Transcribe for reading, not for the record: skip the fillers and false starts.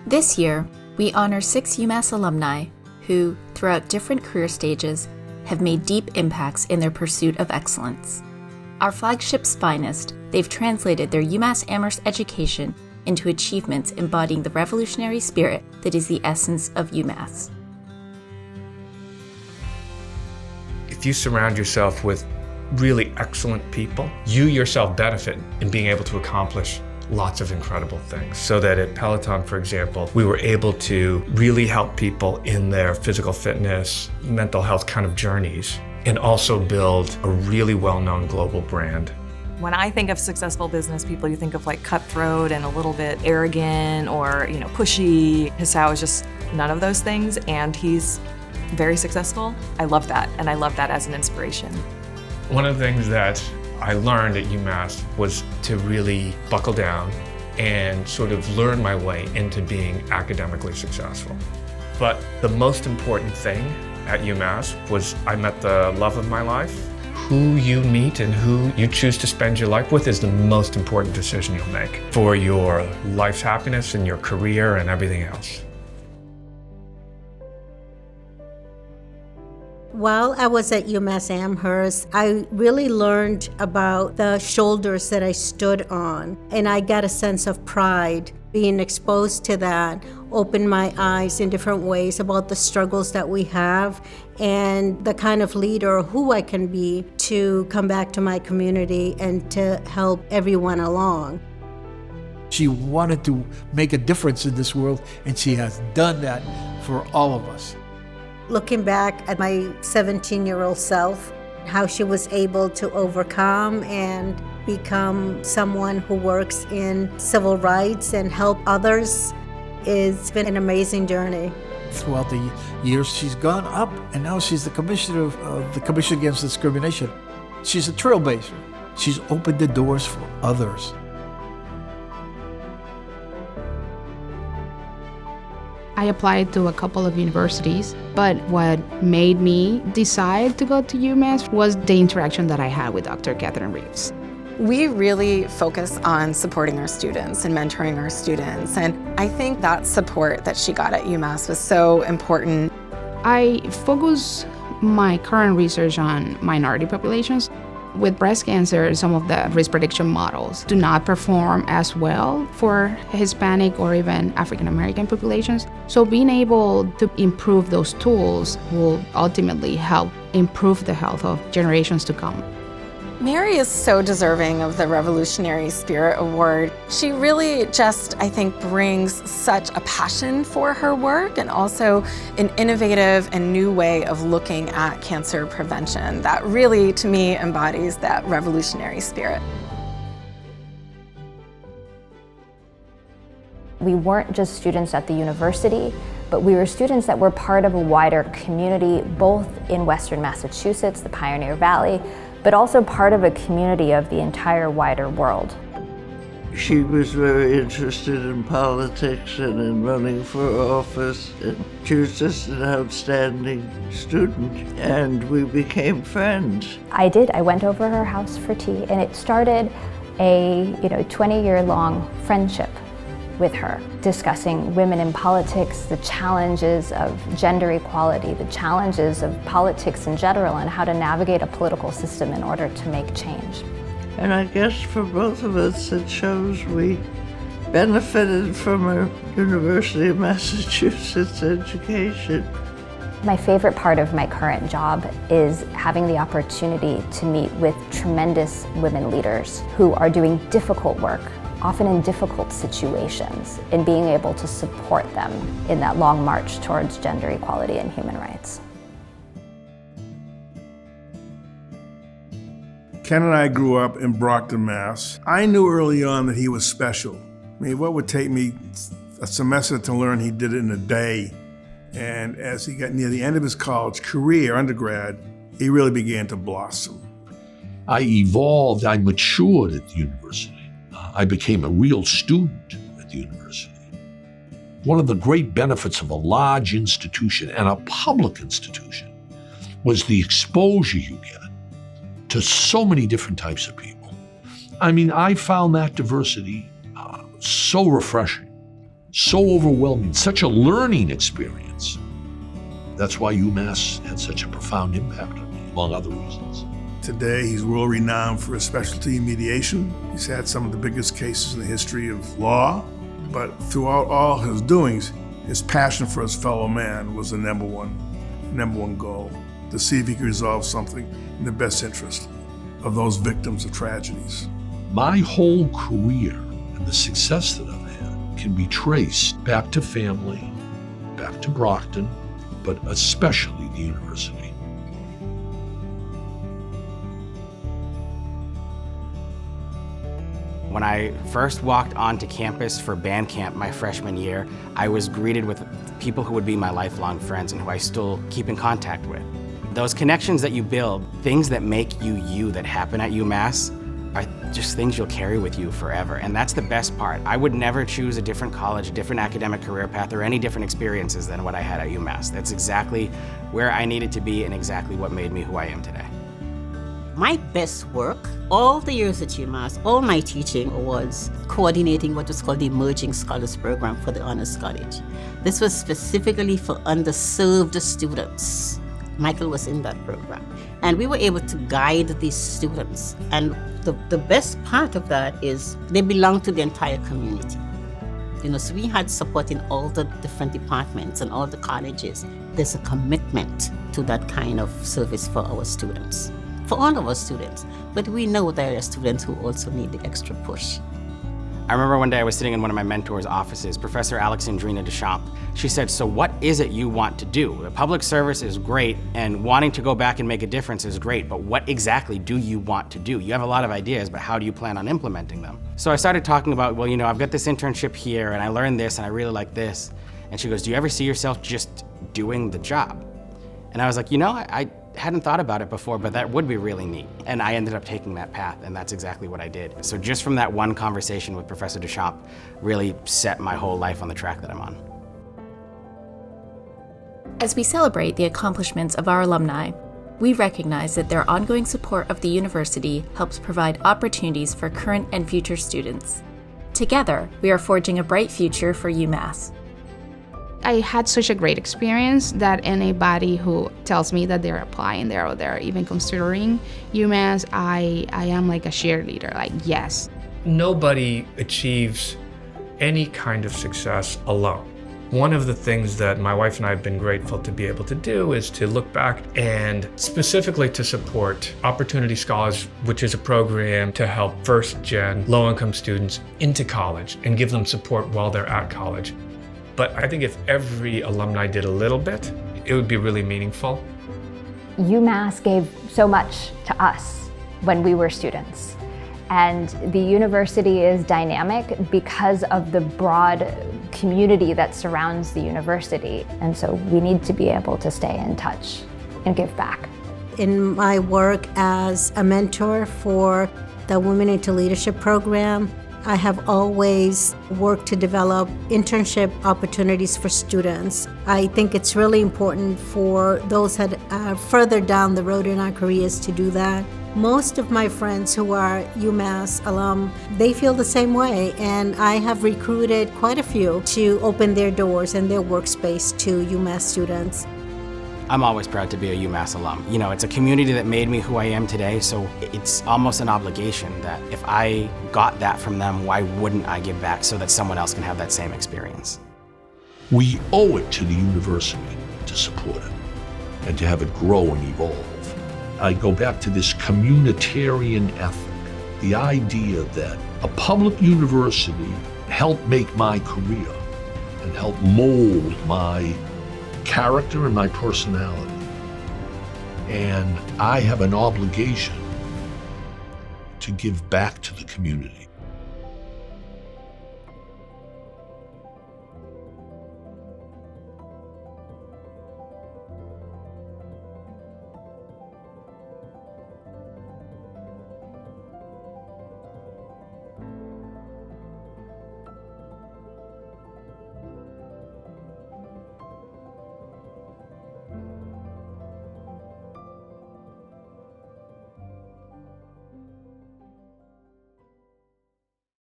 This year, we honor 6 UMass alumni who, throughout different career stages, have made deep impacts in their pursuit of excellence. Our flagship's finest, they've translated their UMass Amherst education into achievements embodying the revolutionary spirit that is the essence of UMass. If you surround yourself with really excellent people, you yourself benefit in being able to accomplish lots of incredible things. So that at Peloton, for example, we were able to really help people in their physical fitness, mental health kind of journeys, and also build a really well-known global brand. When I think of successful business people, you think of like cutthroat and a little bit arrogant or, pushy. Hisao is just none of those things, and he's very successful. I love that, and I love that as an inspiration. One of the things that I learned at UMass was to really buckle down and sort of learn my way into being academically successful. But the most important thing at UMass was I met the love of my life. Who you meet and who you choose to spend your life with is the most important decision you'll make for your life's happiness and your career and everything else. While I was at UMass Amherst, I really learned about the shoulders that I stood on, and I got a sense of pride. Being exposed to that opened my eyes in different ways about the struggles that we have and the kind of leader who I can be to come back to my community and to help everyone along. She wanted to make a difference in this world, and she has done that for all of us. Looking back at my 17-year-old self, how she was able to overcome and become someone who works in civil rights and help others, it's been an amazing journey. Throughout the years, she's gone up, and now she's the commissioner of the Commission Against Discrimination. She's a trailblazer. She's opened the doors for others. I applied to a couple of universities, but what made me decide to go to UMass was the interaction that I had with Dr. Catherine Reeves. We really focus on supporting our students and mentoring our students, and I think that support that she got at UMass was so important. I focus my current research on minority populations. With breast cancer, some of the risk prediction models do not perform as well for Hispanic or even African American populations. So being able to improve those tools will ultimately help improve the health of generations to come. Mary is so deserving of the Revolutionary Spirit Award. She really just, I think, brings such a passion for her work and also an innovative and new way of looking at cancer prevention that really, to me, embodies that revolutionary spirit. We weren't just students at the university, but we were students that were part of a wider community, both in Western Massachusetts, the Pioneer Valley, but also part of a community of the entire wider world. She was very interested in politics and in running for office, and she was just an outstanding student, and we became friends. I did. I went over her house for tea, and it started a 20-year-long friendship with her, discussing women in politics, the challenges of gender equality, the challenges of politics in general, and how to navigate a political system in order to make change. And I guess for both of us, it shows we benefited from our University of Massachusetts education. My favorite part of my current job is having the opportunity to meet with tremendous women leaders who are doing difficult work, often in difficult situations, and being able to support them in that long march towards gender equality and human rights. Ken and I grew up in Brockton, Mass. I knew early on that he was special. I mean, what would take me a semester to learn, he did it in a day. And as he got near the end of his college career, undergrad, he really began to blossom. I evolved, I matured at the university. I became a real student at the university. One of the great benefits of a large institution and a public institution was the exposure you get to so many different types of people. I mean, I found that diversity so refreshing, so overwhelming, such a learning experience. That's why UMass had such a profound impact on me, among other reasons. Today, he's world renowned for his specialty in mediation. He's had some of the biggest cases in the history of law, but throughout all his doings, his passion for his fellow man was the number one goal, to see if he could resolve something in the best interest of those victims of tragedies. My whole career and the success that I've had can be traced back to family, back to Brockton, but especially the university. When I first walked onto campus for band camp my freshman year, I was greeted with people who would be my lifelong friends and who I still keep in contact with. Those connections that you build, things that make you you that happen at UMass, are just things you'll carry with you forever, and that's the best part. I would never choose a different college, a different academic career path, or any different experiences than what I had at UMass. That's exactly where I needed to be and exactly what made me who I am today. My best work, all the years at UMass, all my teaching was coordinating what was called the Emerging Scholars Program for the Honors College. This was specifically for underserved students. Michael was in that program. And we were able to guide these students. And the best part of that is they belong to the entire community. So we had support in all the different departments and all the colleges. There's a commitment to that kind of service for our students, for all of our students. But we know there are students who also need the extra push. I remember one day I was sitting in one of my mentor's offices, Professor Alexandrina Deschamps. She said, so what is it you want to do? The public service is great, and wanting to go back and make a difference is great, but what exactly do you want to do? You have a lot of ideas, but how do you plan on implementing them? So I started talking about, well, I've got this internship here, and I learned this, and I really like this. And she goes, do you ever see yourself just doing the job? And I was like, I hadn't thought about it before, but that would be really neat. And I ended up taking that path, and that's exactly what I did. So just from that one conversation with Professor Deschamps really set my whole life on the track that I'm on. As we celebrate the accomplishments of our alumni, we recognize that their ongoing support of the university helps provide opportunities for current and future students. Together, we are forging a bright future for UMass. I had such a great experience that anybody who tells me that they're applying there or they're even considering UMass, I am like a cheerleader, like, yes. Nobody achieves any kind of success alone. One of the things that my wife and I have been grateful to be able to do is to look back and specifically to support Opportunity Scholars, which is a program to help first-gen low-income students into college and give them support while they're at college. But I think if every alumni did a little bit, it would be really meaningful. UMass gave so much to us when we were students. And the university is dynamic because of the broad community that surrounds the university. And so we need to be able to stay in touch and give back. In my work as a mentor for the Women into Leadership program, I have always worked to develop internship opportunities for students. I think it's really important for those that are further down the road in our careers to do that. Most of my friends who are UMass alum, they feel the same way, and I have recruited quite a few to open their doors and their workspace to UMass students. I'm always proud to be a UMass alum. It's a community that made me who I am today, so it's almost an obligation that if I got that from them, why wouldn't I give back so that someone else can have that same experience? We owe it to the university to support it and to have it grow and evolve. I go back to this communitarian ethic, the idea that a public university helped make my career and helped mold my character and my personality. And I have an obligation to give back to the community.